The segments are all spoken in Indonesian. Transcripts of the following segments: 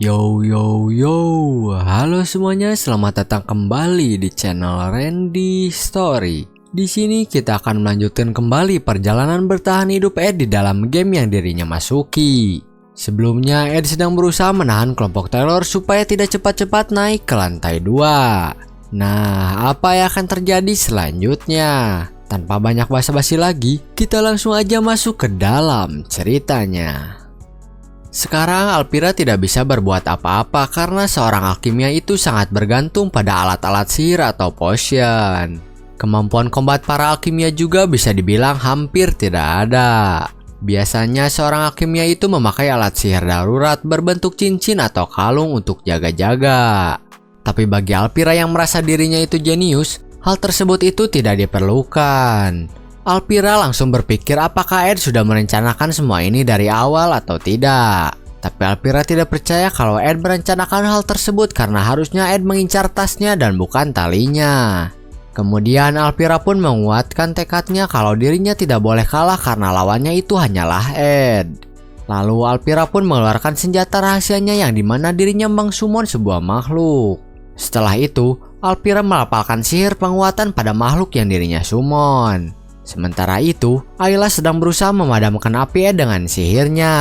Yo yo yo, halo semuanya, selamat datang kembali di channel Randy Story. Di sini kita akan melanjutkan kembali perjalanan bertahan hidup Ed di dalam game yang dirinya masuki. Sebelumnya Ed sedang berusaha menahan kelompok Taylor supaya tidak cepat-cepat naik ke lantai 2. Nah, apa yang akan terjadi selanjutnya? Tanpa banyak basa-basi lagi, kita langsung aja masuk ke dalam ceritanya. Sekarang Alpira tidak bisa berbuat apa-apa karena seorang alkimia itu sangat bergantung pada alat-alat sihir atau potion. Kemampuan combat para alkimia juga bisa dibilang hampir tidak ada. Biasanya seorang alkimia itu memakai alat sihir darurat berbentuk cincin atau kalung untuk jaga-jaga. Tapi bagi Alpira yang merasa dirinya itu jenius, hal tersebut itu tidak diperlukan. Alpira langsung berpikir apakah Ed sudah merencanakan semua ini dari awal atau tidak. Tapi Alpira tidak percaya kalau Ed merencanakan hal tersebut karena harusnya Ed mengincar tasnya dan bukan talinya. Kemudian Alpira pun menguatkan tekadnya kalau dirinya tidak boleh kalah karena lawannya itu hanyalah Ed. Lalu Alpira pun mengeluarkan senjata rahasianya yang dimana dirinya mengsummon sebuah makhluk. Setelah itu, Alpira melapalkan sihir penguatan pada makhluk yang dirinya summon. Sementara itu, Ayla sedang berusaha memadamkan api Ed dengan sihirnya.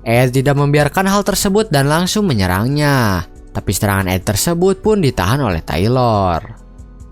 Ed tidak membiarkan hal tersebut dan langsung menyerangnya. Tapi serangan Ed tersebut pun ditahan oleh Taylor.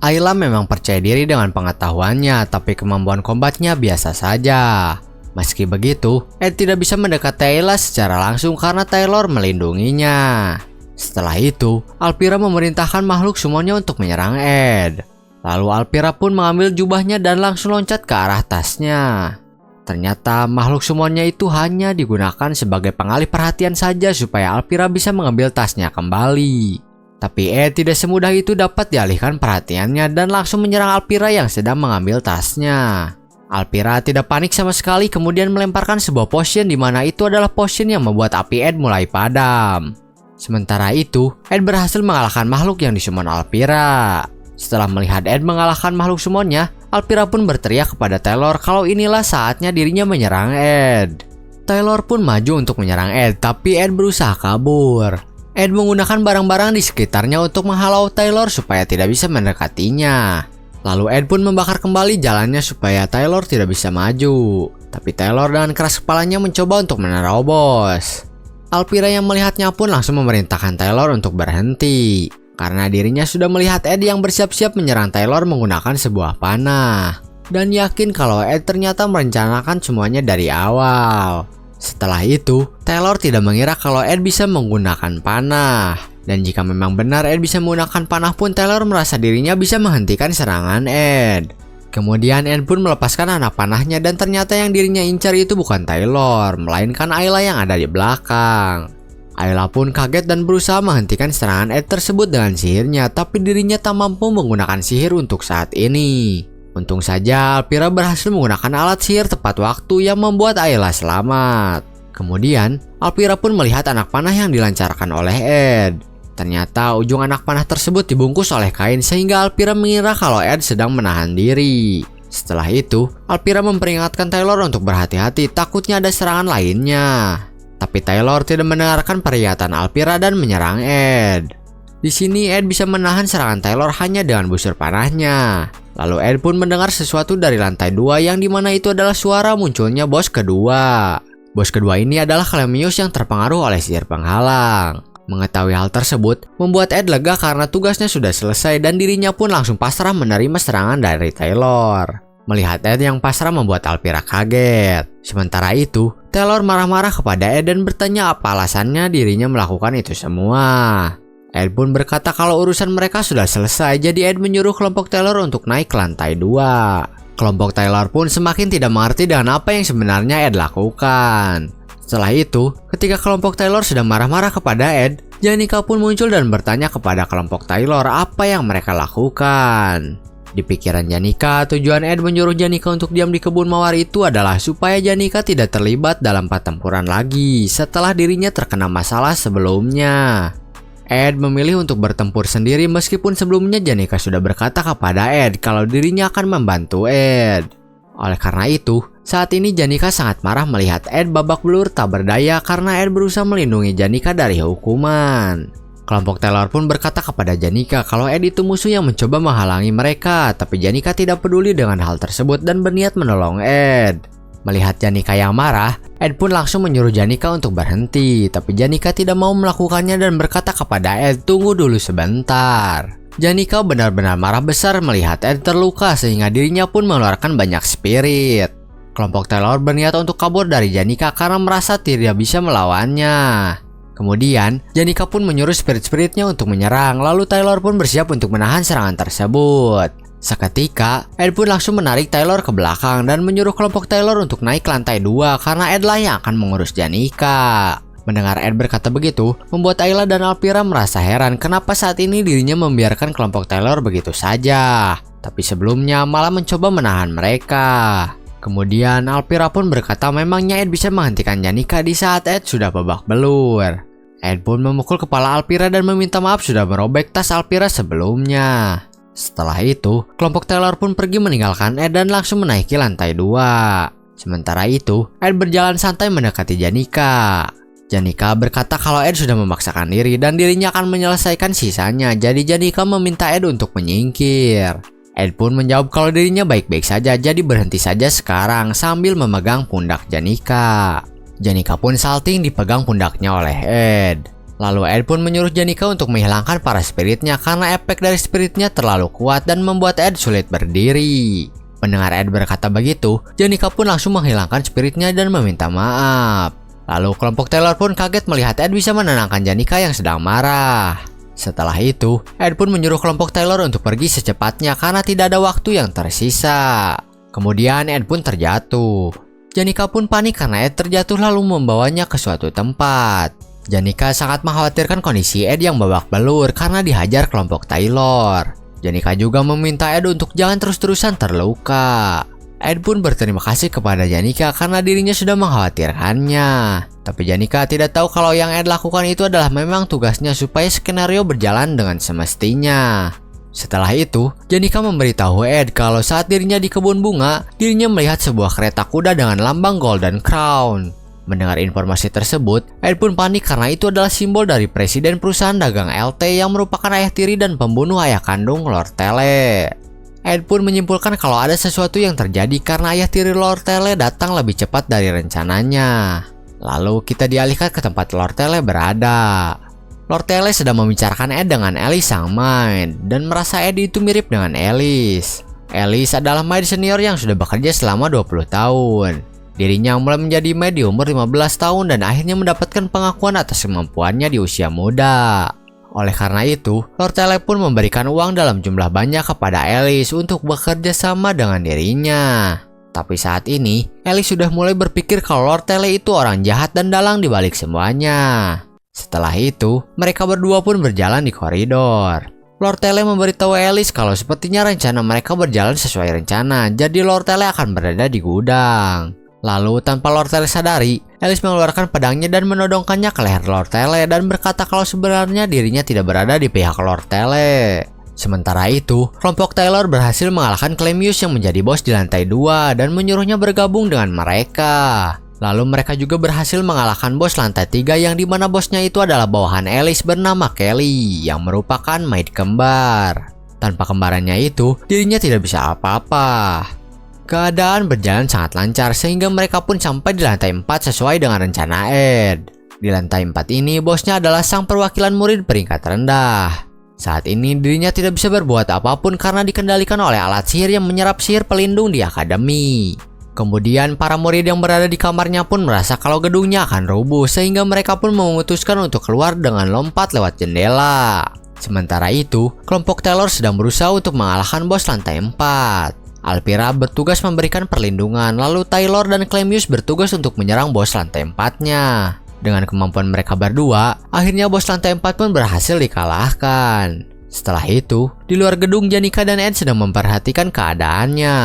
Ayla memang percaya diri dengan pengetahuannya, tapi kemampuan kombatnya biasa saja. Meski begitu, Ed tidak bisa mendekati Ayla secara langsung karena Taylor melindunginya. Setelah itu, Alpira memerintahkan makhluk summonnya untuk menyerang Ed. Lalu Alpira pun mengambil jubahnya dan langsung loncat ke arah tasnya. Ternyata makhluk summonnya itu hanya digunakan sebagai pengalih perhatian saja supaya Alpira bisa mengambil tasnya kembali. Tapi Ed tidak semudah itu dapat dialihkan perhatiannya dan langsung menyerang Alpira yang sedang mengambil tasnya. Alpira tidak panik sama sekali kemudian melemparkan sebuah potion di mana itu adalah potion yang membuat api Ed mulai padam. Sementara itu, Ed berhasil mengalahkan makhluk yang disummon Alpira. Setelah melihat Ed mengalahkan makhluk summonnya, Alpira pun berteriak kepada Taylor kalau inilah saatnya dirinya menyerang Ed. Taylor pun maju untuk menyerang Ed, tapi Ed berusaha kabur. Ed menggunakan barang-barang di sekitarnya untuk menghalau Taylor supaya tidak bisa mendekatinya. Lalu Ed pun membakar kembali jalannya supaya Taylor tidak bisa maju. Tapi Taylor dengan keras kepalanya mencoba untuk menerobos. Alpira yang melihatnya pun langsung memerintahkan Taylor untuk berhenti. Karena dirinya sudah melihat Ed yang bersiap-siap menyerang Taylor menggunakan sebuah panah. Dan yakin kalau Ed ternyata merencanakan semuanya dari awal. Setelah itu, Taylor tidak mengira kalau Ed bisa menggunakan panah. Dan jika memang benar Ed bisa menggunakan panah pun Taylor merasa dirinya bisa menghentikan serangan Ed. Kemudian Ed pun melepaskan anak panahnya dan ternyata yang dirinya incar itu bukan Taylor, melainkan Ayla yang ada di belakang. Ayla pun kaget dan berusaha menghentikan serangan Ed tersebut dengan sihirnya, tapi dirinya tak mampu menggunakan sihir untuk saat ini. Untung saja Alpira berhasil menggunakan alat sihir tepat waktu yang membuat Ayla selamat. Kemudian, Alpira pun melihat anak panah yang dilancarkan oleh Ed. Ternyata ujung anak panah tersebut dibungkus oleh kain sehingga Alpira mengira kalau Ed sedang menahan diri. Setelah itu, Alpira memperingatkan Taylor untuk berhati-hati takutnya ada serangan lainnya. Tapi Taylor tidak mendengarkan peringatan Alpira dan menyerang Ed. Di sini Ed bisa menahan serangan Taylor hanya dengan busur panahnya. Lalu Ed pun mendengar sesuatu dari lantai 2 yang dimana itu adalah suara munculnya bos kedua. Bos kedua ini adalah Clemius yang terpengaruh oleh sihir penghalang. Mengetahui hal tersebut membuat Ed lega karena tugasnya sudah selesai dan dirinya pun langsung pasrah menerima serangan dari Taylor. Melihat Ed yang pasrah membuat Alpira kaget. Sementara itu, Taylor marah-marah kepada Ed dan bertanya apa alasannya dirinya melakukan itu semua. Ed pun berkata kalau urusan mereka sudah selesai, jadi Ed menyuruh kelompok Taylor untuk naik ke lantai 2. Kelompok Taylor pun semakin tidak mengerti dengan apa yang sebenarnya Ed lakukan. Setelah itu, ketika kelompok Taylor sedang marah-marah kepada Ed, Janika pun muncul dan bertanya kepada kelompok Taylor apa yang mereka lakukan. Di pikiran Janika, tujuan Ed menyuruh Janika untuk diam di kebun mawar itu adalah supaya Janika tidak terlibat dalam pertempuran lagi setelah dirinya terkena masalah sebelumnya. Ed memilih untuk bertempur sendiri meskipun sebelumnya Janika sudah berkata kepada Ed kalau dirinya akan membantu Ed. Oleh karena itu, Saat ini Janika sangat marah melihat Ed babak belur tak berdaya karena Ed berusaha melindungi Janika dari hukuman. Kelompok Taylor pun berkata kepada Janika kalau Ed itu musuh yang mencoba menghalangi mereka, tapi Janika tidak peduli dengan hal tersebut dan berniat menolong Ed. Melihat Janika yang marah, Ed pun langsung menyuruh Janika untuk berhenti, tapi Janika tidak mau melakukannya dan berkata kepada Ed, "Tunggu dulu sebentar." Janika benar-benar marah besar melihat Ed terluka sehingga dirinya pun mengeluarkan banyak spirit. Kelompok Taylor berniat untuk kabur dari Janika karena merasa tidak bisa melawannya. Kemudian, Janika pun menyuruh spirit-spiritnya untuk menyerang, lalu Taylor pun bersiap untuk menahan serangan tersebut. Seketika, Ed pun langsung menarik Taylor ke belakang dan menyuruh kelompok Taylor untuk naik ke lantai 2 karena Ed lah yang akan mengurus Janika. Mendengar Ed berkata begitu, membuat Ayla dan Alpira merasa heran kenapa saat ini dirinya membiarkan kelompok Taylor begitu saja. Tapi sebelumnya malah mencoba menahan mereka. Kemudian Alpira pun berkata memangnya Ed bisa menghentikan Janika di saat Ed sudah babak belur. Ed pun memukul kepala Alpira dan meminta maaf sudah merobek tas Alpira sebelumnya. Setelah itu, kelompok Taylor pun pergi meninggalkan Ed dan langsung menaiki lantai 2. Sementara itu, Ed berjalan santai mendekati Janika. Janika berkata kalau Ed sudah memaksakan diri dan dirinya akan menyelesaikan sisanya, jadi Janika meminta Ed untuk menyingkir. Ed pun menjawab kalau dirinya baik-baik saja, jadi berhenti saja sekarang sambil memegang pundak Janika. Janika pun salting dipegang pundaknya oleh Ed. Lalu Ed pun menyuruh Janika untuk menghilangkan para spiritnya karena efek dari spiritnya terlalu kuat dan membuat Ed sulit berdiri. Mendengar Ed berkata begitu, Janika pun langsung menghilangkan spiritnya dan meminta maaf. Lalu kelompok Taylor pun kaget melihat Ed bisa menenangkan Janika yang sedang marah. Setelah itu, Ed pun menyuruh kelompok Taylor untuk pergi secepatnya karena tidak ada waktu yang tersisa. Kemudian Ed pun terjatuh. Janika pun panik karena Ed terjatuh lalu membawanya ke suatu tempat. Janika sangat mengkhawatirkan kondisi Ed yang babak belur karena dihajar kelompok Taylor. Janika juga meminta Ed untuk jangan terus-terusan terluka. Ed pun berterima kasih kepada Janika karena dirinya sudah mengkhawatirkannya. Tapi Janika tidak tahu kalau yang Ed lakukan itu adalah memang tugasnya supaya skenario berjalan dengan semestinya. Setelah itu, Janika memberitahu Ed kalau saat dirinya di kebun bunga, dirinya melihat sebuah kereta kuda dengan lambang Golden Crown. Mendengar informasi tersebut, Ed pun panik karena itu adalah simbol dari presiden perusahaan dagang LT yang merupakan ayah tiri dan pembunuh ayah kandung Lord Tele. Ed pun menyimpulkan kalau ada sesuatu yang terjadi karena ayah tiri Lord Tele datang lebih cepat dari rencananya. Lalu kita dialihkan ke tempat Lord Tele berada. Lord Tele sedang membicarakan Ed dengan Alice sang maid dan merasa Ed itu mirip dengan Alice. Alice adalah maid senior yang sudah bekerja selama 20 tahun. Dirinya mulai menjadi maid di umur 15 tahun dan akhirnya mendapatkan pengakuan atas kemampuannya di usia muda. Oleh karena itu, Lord Tele pun memberikan uang dalam jumlah banyak kepada Alice untuk bekerja sama dengan dirinya. Tapi saat ini, Alice sudah mulai berpikir kalau Lord Tele itu orang jahat dan dalang di balik semuanya. Setelah itu, mereka berdua pun berjalan di koridor. Lord Tele memberitahu Alice kalau sepertinya rencana mereka berjalan sesuai rencana, jadi Lord Tele akan berada di gudang. Lalu tanpa Lord Tele sadari, Alice mengeluarkan pedangnya dan menodongkannya ke leher Lord Tele dan berkata kalau sebenarnya dirinya tidak berada di pihak Lord Tele. Sementara itu, kelompok Taylor berhasil mengalahkan Clemius yang menjadi bos di lantai 2 dan menyuruhnya bergabung dengan mereka. Lalu mereka juga berhasil mengalahkan bos lantai 3 yang dimana bosnya itu adalah bawahan Alice bernama Kelly yang merupakan maid kembar. Tanpa kembarannya itu, dirinya tidak bisa apa-apa. Keadaan berjalan sangat lancar sehingga mereka pun sampai di lantai 4 sesuai dengan rencana Ed. Di lantai 4 ini bosnya adalah sang perwakilan murid peringkat rendah. Saat ini dirinya tidak bisa berbuat apapun karena dikendalikan oleh alat sihir yang menyerap sihir pelindung di akademi. Kemudian para murid yang berada di kamarnya pun merasa kalau gedungnya akan rubuh sehingga mereka pun memutuskan untuk keluar dengan lompat lewat jendela. Sementara itu, kelompok Taylor sedang berusaha untuk mengalahkan bos lantai 4. Alpira bertugas memberikan perlindungan, lalu Taylor dan Clemius bertugas untuk menyerang bos lantai 4-nya. Dengan kemampuan mereka berdua, akhirnya bos lantai 4 pun berhasil dikalahkan. Setelah itu, di luar gedung Janika dan Ed sedang memperhatikan keadaannya.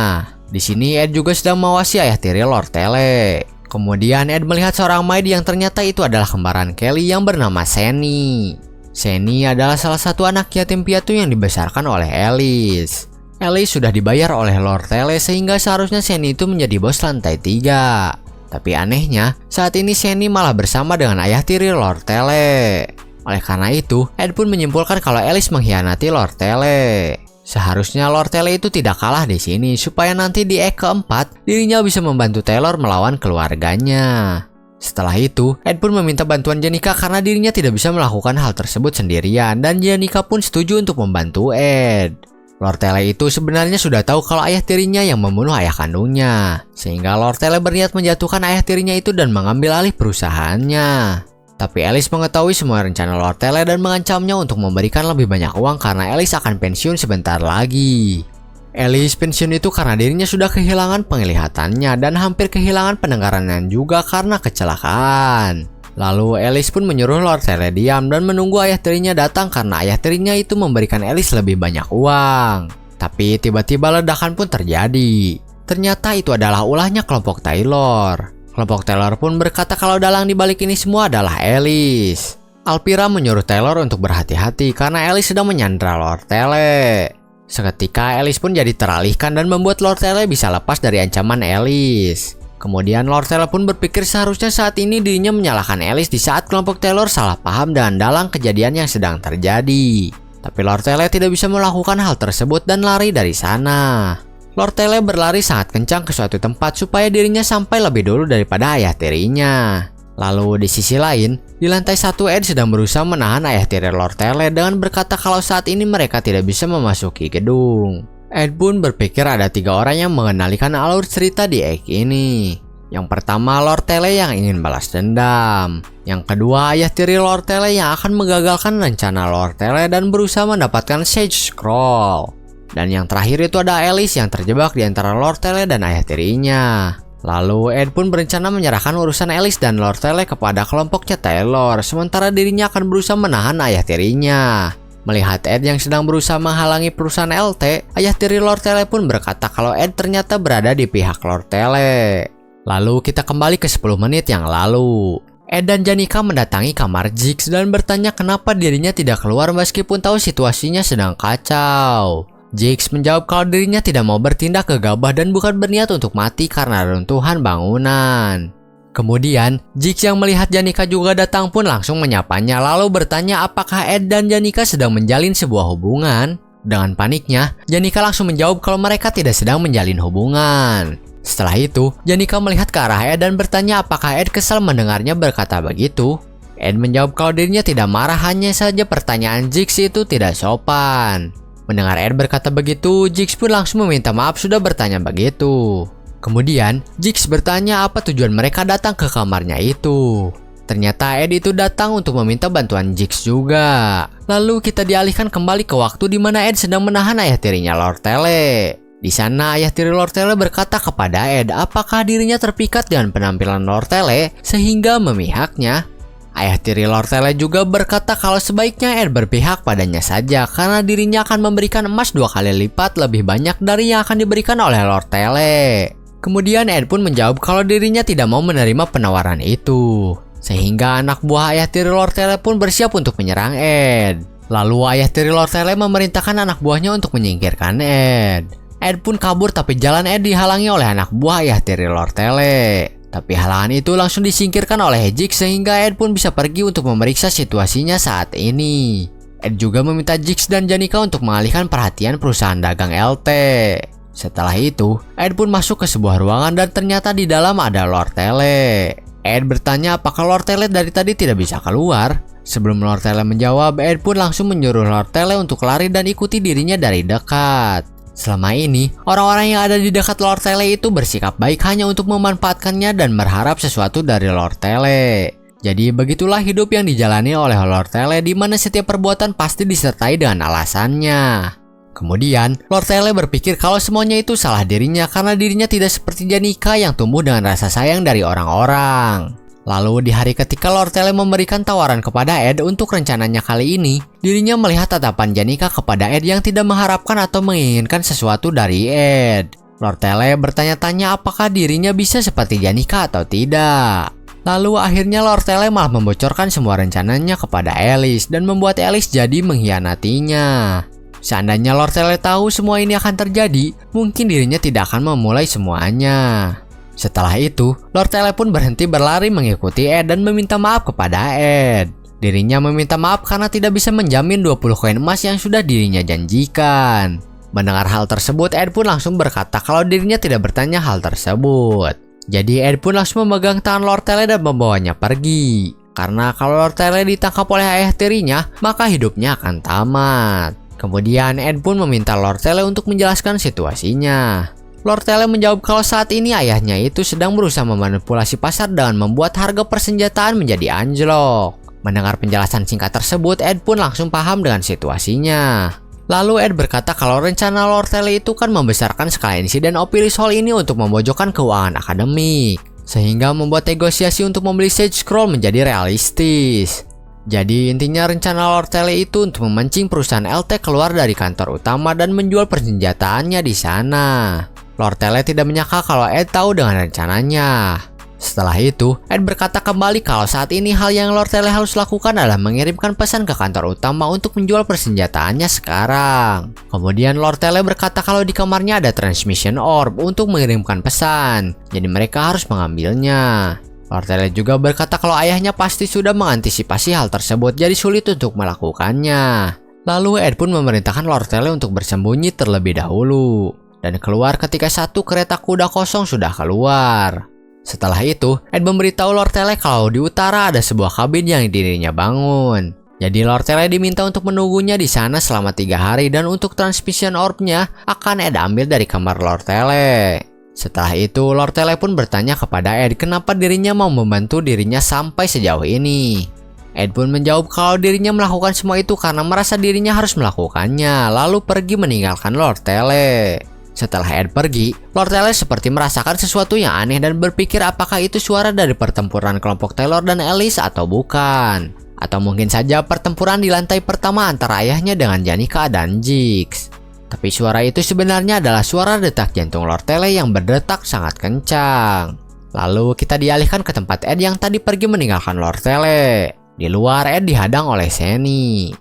Di sini Ed juga sedang mengawasi ayah tiri Lord Tele. Kemudian Ed melihat seorang maid yang ternyata itu adalah kembaran Kelly yang bernama Seni. Seni adalah salah satu anak yatim piatu yang dibesarkan oleh Alice. Alice sudah dibayar oleh Lord Tele sehingga seharusnya Shani itu menjadi bos lantai 3. Tapi anehnya, saat ini Shani malah bersama dengan ayah tiri Lord Tele. Oleh karena itu, Ed pun menyimpulkan kalau Alice mengkhianati Lord Tele. Seharusnya Lord Tele itu tidak kalah di sini supaya nanti di act keempat dirinya bisa membantu Taylor melawan keluarganya. Setelah itu, Ed pun meminta bantuan Janika karena dirinya tidak bisa melakukan hal tersebut sendirian dan Janika pun setuju untuk membantu Ed. Lord Tele itu sebenarnya sudah tahu kalau ayah tirinya yang membunuh ayah kandungnya, sehingga Lord Tele berniat menjatuhkan ayah tirinya itu dan mengambil alih perusahaannya. Tapi Alice mengetahui semua rencana Lord Tele dan mengancamnya untuk memberikan lebih banyak uang karena Alice akan pensiun sebentar lagi. Alice pensiun itu karena dirinya sudah kehilangan penglihatannya dan hampir kehilangan pendengarannya juga karena kecelakaan. Lalu Alice pun menyuruh Lord Tele diam dan menunggu ayah tirinya datang karena ayah tirinya itu memberikan Alice lebih banyak uang. Tapi tiba-tiba ledakan pun terjadi. Ternyata itu adalah ulahnya kelompok Taylor. Kelompok Taylor pun berkata kalau dalang dibalik ini semua adalah Alice. Alpira menyuruh Taylor untuk berhati-hati karena Alice sedang menyandra Lord Tele. Seketika Alice pun jadi teralihkan dan membuat Lord Tele bisa lepas dari ancaman Alice. Kemudian Lord Tele pun berpikir seharusnya saat ini dirinya menyalahkan Alice di saat kelompok Taylor salah paham dan dalang kejadian yang sedang terjadi. Tapi Lord Tele tidak bisa melakukan hal tersebut dan lari dari sana. Lord Tele berlari sangat kencang ke suatu tempat supaya dirinya sampai lebih dulu daripada ayah tirinya. Lalu di sisi lain, di lantai 1 Ed sedang berusaha menahan ayah tiri Lord Tele dengan berkata kalau saat ini mereka tidak bisa memasuki gedung. Ed pun berpikir ada 3 orang yang mengendalikan alur cerita di act ini. Yang pertama Lord Tele yang ingin balas dendam. Yang kedua ayah tiri Lord Tele yang akan menggagalkan rencana Lord Tele dan berusaha mendapatkan Sage Scroll. Dan yang terakhir itu ada Alice yang terjebak di antara Lord Tele dan ayah tirinya. Lalu Ed pun berencana menyerahkan urusan Alice dan Lord Tele kepada kelompoknya Taylor, sementara dirinya akan berusaha menahan ayah tirinya. Melihat Ed yang sedang berusaha menghalangi perusahaan LT, ayah tiri Lord Tele pun berkata kalau Ed ternyata berada di pihak Lord Tele. Lalu kita kembali ke 10 menit yang lalu. Ed dan Janika mendatangi kamar Jix dan bertanya kenapa dirinya tidak keluar meskipun tahu situasinya sedang kacau. Jix menjawab kalau dirinya tidak mau bertindak gegabah dan bukan berniat untuk mati karena runtuhan bangunan. Kemudian, Jix yang melihat Janika juga datang pun langsung menyapanya lalu bertanya apakah Ed dan Janika sedang menjalin sebuah hubungan. Dengan paniknya, Janika langsung menjawab kalau mereka tidak sedang menjalin hubungan. Setelah itu, Janika melihat ke arah Ed dan bertanya apakah Ed kesal mendengarnya berkata begitu. Ed menjawab kalau dirinya tidak marah, hanya saja pertanyaan Jix itu tidak sopan. Mendengar Ed berkata begitu, Jix pun langsung meminta maaf sudah bertanya begitu. Kemudian, Jix bertanya apa tujuan mereka datang ke kamarnya itu. Ternyata Ed itu datang untuk meminta bantuan Jix juga. Lalu kita dialihkan kembali ke waktu di mana Ed sedang menahan ayah tirinya Lord Tele. Di sana ayah tiri Lord Tele berkata kepada Ed apakah dirinya terpikat dengan penampilan Lord Tele sehingga memihaknya. Ayah tiri Lord Tele juga berkata kalau sebaiknya Ed berpihak padanya saja karena dirinya akan memberikan emas 2 kali lipat lebih banyak dari yang akan diberikan oleh Lord Tele. Kemudian Ed pun menjawab kalau dirinya tidak mau menerima penawaran itu. Sehingga anak buah ayah tiri Lord Tele pun bersiap untuk menyerang Ed. Lalu ayah tiri Lord Tele memerintahkan anak buahnya untuk menyingkirkan Ed. Ed pun kabur tapi jalan Ed dihalangi oleh anak buah ayah tiri Lord Tele. Tapi halangan itu langsung disingkirkan oleh Jix sehingga Ed pun bisa pergi untuk memeriksa situasinya saat ini. Ed juga meminta Jix dan Janika untuk mengalihkan perhatian perusahaan dagang LT. Setelah itu, Ed pun masuk ke sebuah ruangan dan ternyata di dalam ada Lord Tele. Ed bertanya apakah Lord Tele dari tadi tidak bisa keluar. Sebelum Lord Tele menjawab, Ed pun langsung menyuruh Lord Tele untuk lari dan ikuti dirinya dari dekat. Selama ini, orang-orang yang ada di dekat Lord Tele itu bersikap baik hanya untuk memanfaatkannya dan berharap sesuatu dari Lord Tele. Jadi begitulah hidup yang dijalani oleh Lord Tele di mana setiap perbuatan pasti disertai dengan alasannya. Kemudian, Lord Tele berpikir kalau semuanya itu salah dirinya karena dirinya tidak seperti Janika yang tumbuh dengan rasa sayang dari orang-orang. Lalu di hari ketika Lord Tele memberikan tawaran kepada Ed untuk rencananya kali ini, dirinya melihat tatapan Janika kepada Ed yang tidak mengharapkan atau menginginkan sesuatu dari Ed. Lord Tele bertanya-tanya apakah dirinya bisa seperti Janika atau tidak. Lalu akhirnya Lord Tele malah membocorkan semua rencananya kepada Alice dan membuat Alice jadi mengkhianatinya. Seandainya Lord Tele tahu semua ini akan terjadi, mungkin dirinya tidak akan memulai semuanya. Setelah itu, Lord Tele pun berhenti berlari mengikuti Ed dan meminta maaf kepada Ed. Dirinya meminta maaf karena tidak bisa menjamin 20 koin emas yang sudah dirinya janjikan. Mendengar hal tersebut, Ed pun langsung berkata kalau dirinya tidak bertanya hal tersebut. Jadi Ed pun langsung memegang tangan Lord Tele dan membawanya pergi. Karena kalau Lord Tele ditangkap oleh ayah tirinya, maka hidupnya akan tamat. Kemudian Ed pun meminta Lord Tele untuk menjelaskan situasinya. Lord Tele menjawab kalau saat ini ayahnya itu sedang berusaha memanipulasi pasar dengan membuat harga persenjataan menjadi anjlok. Mendengar penjelasan singkat tersebut, Ed pun langsung paham dengan situasinya. Lalu Ed berkata kalau rencana Lord Tele itu kan membesarkan skala insiden Ophilis Hall ini untuk memojokkan keuangan akademik, sehingga membuat negosiasi untuk membeli Sage Scroll menjadi realistis. Jadi intinya rencana Lord Tele itu untuk memancing perusahaan LT keluar dari kantor utama dan menjual persenjataannya di sana. Lord Tele tidak menyangka kalau Ed tahu dengan rencananya. Setelah itu, Ed berkata kembali kalau saat ini hal yang Lord Tele harus lakukan adalah mengirimkan pesan ke kantor utama untuk menjual persenjataannya sekarang. Kemudian Lord Tele berkata kalau di kamarnya ada transmission orb untuk mengirimkan pesan, jadi mereka harus mengambilnya. Lord Tele juga berkata kalau ayahnya pasti sudah mengantisipasi hal tersebut, jadi sulit untuk melakukannya. Lalu Ed pun memerintahkan Lord Tele untuk bersembunyi terlebih dahulu dan keluar ketika satu kereta kuda kosong sudah keluar. Setelah itu, Ed memberitahu Lord Tele kalau di utara ada sebuah kabin yang dirinya bangun. Jadi Lord Tele diminta untuk menunggunya di sana selama 3 hari dan untuk transmission orb-nya akan Ed ambil dari kamar Lord Tele. Setelah itu, Lord Tele pun bertanya kepada Ed kenapa dirinya mau membantu dirinya sampai sejauh ini. Ed pun menjawab kalau dirinya melakukan semua itu karena merasa dirinya harus melakukannya, lalu pergi meninggalkan Lord Tele. Setelah Ed pergi, Lord Tele seperti merasakan sesuatu yang aneh dan berpikir apakah itu suara dari pertempuran kelompok Taylor dan Alice atau bukan. Atau mungkin saja pertempuran di lantai pertama antara ayahnya dengan Janika dan Jix. Tapi suara itu sebenarnya adalah suara detak jantung Lord Tele yang berdetak sangat kencang. Lalu kita dialihkan ke tempat Ed yang tadi pergi meninggalkan Lord Tele. Di luar Ed dihadang oleh Seni.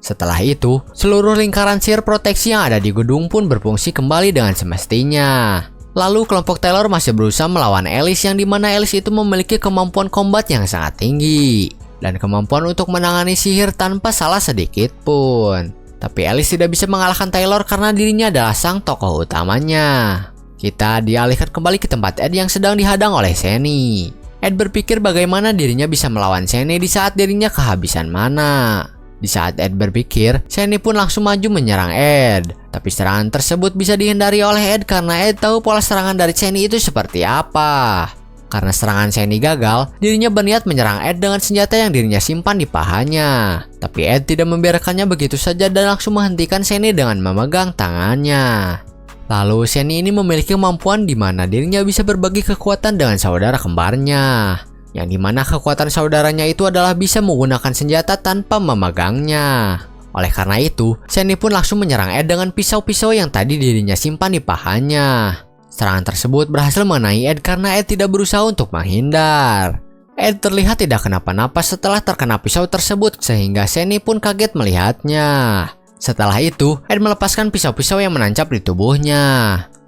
Setelah itu, seluruh lingkaran sihir proteksi yang ada di gedung pun berfungsi kembali dengan semestinya. Lalu kelompok Taylor masih berusaha melawan Alice yang dimana Alice itu memiliki kemampuan combat yang sangat tinggi dan kemampuan untuk menangani sihir tanpa salah sedikit pun. Tapi Alice tidak bisa mengalahkan Taylor karena dirinya adalah sang tokoh utamanya. Kita dialihkan kembali ke tempat Ed yang sedang dihadang oleh Seni. Ed berpikir bagaimana dirinya bisa melawan Seni di saat dirinya kehabisan mana. Di saat Ed berpikir, Seni pun langsung maju menyerang Ed. Tapi serangan tersebut bisa dihindari oleh Ed karena Ed tahu pola serangan dari Seni itu seperti apa. Karena serangan Seni gagal, dirinya berniat menyerang Ed dengan senjata yang dirinya simpan di pahanya. Tapi Ed tidak membiarkannya begitu saja dan langsung menghentikan Seni dengan memegang tangannya. Lalu Seni ini memiliki kemampuan di mana dirinya bisa berbagi kekuatan dengan saudara kembarnya. Yang dimana kekuatan saudaranya itu adalah bisa menggunakan senjata tanpa memegangnya. Oleh karena itu, Seni pun langsung menyerang Ed dengan pisau-pisau yang tadi dirinya simpan di pahanya. Serangan tersebut berhasil mengenai Ed karena Ed tidak berusaha untuk menghindar. Ed terlihat tidak kenapa-napa setelah terkena pisau tersebut sehingga Seni pun kaget melihatnya. Setelah itu, Ed melepaskan pisau-pisau yang menancap di tubuhnya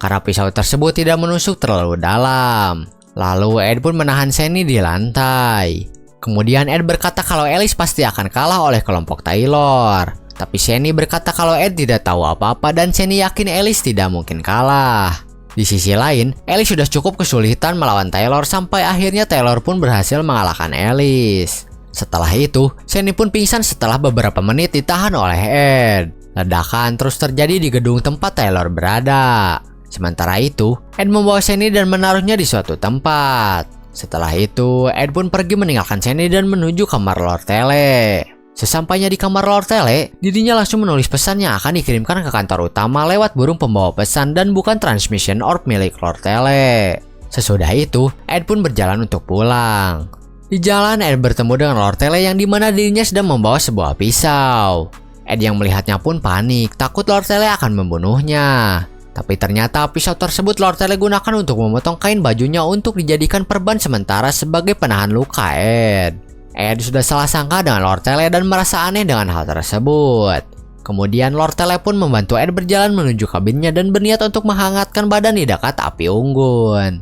karena pisau tersebut tidak menusuk terlalu dalam. Lalu Ed pun menahan Seni di lantai. Kemudian Ed berkata kalau Alice pasti akan kalah oleh kelompok Taylor. Tapi Seni berkata kalau Ed tidak tahu apa-apa dan Seni yakin Alice tidak mungkin kalah. Di sisi lain, Alice sudah cukup kesulitan melawan Taylor sampai akhirnya Taylor pun berhasil mengalahkan Alice. Setelah itu, Seni pun pingsan setelah beberapa menit ditahan oleh Ed. Ledakan terus terjadi di gedung tempat Taylor berada. Sementara itu, Ed membawa Seni dan menaruhnya di suatu tempat. Setelah itu, Ed pun pergi meninggalkan Seni dan menuju kamar Lord Tele. Sesampainya di kamar Lord Tele, dirinya langsung menulis pesan yang akan dikirimkan ke kantor utama lewat burung pembawa pesan dan bukan transmission orb milik Lord Tele. Sesudah itu, Ed pun berjalan untuk pulang. Di jalan, Ed bertemu dengan Lord Tele yang dimana dirinya sedang membawa sebuah pisau. Ed yang melihatnya pun panik, takut Lord Tele akan membunuhnya. Tapi ternyata pisau tersebut Lord Tele gunakan untuk memotong kain bajunya untuk dijadikan perban sementara sebagai penahan luka Ed. Ed sudah salah sangka dengan Lord Tele dan merasa aneh dengan hal tersebut. Kemudian Lord Tele pun membantu Ed berjalan menuju kabinnya dan berniat untuk menghangatkan badan di dekat api unggun.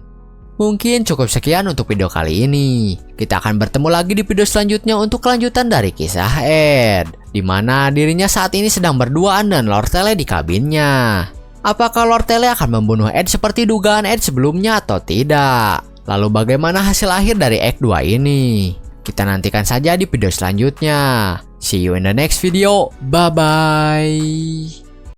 Mungkin cukup sekian untuk video kali ini. Kita akan bertemu lagi di video selanjutnya untuk kelanjutan dari kisah Ed, di mana dirinya saat ini sedang berduaan dan Lord Tele di kabinnya. Apakah Lord Tele akan membunuh Ed seperti dugaan Ed sebelumnya atau tidak? Lalu bagaimana hasil akhir dari Act 2 ini? Kita nantikan saja di video selanjutnya. See you in the next video. Bye-bye.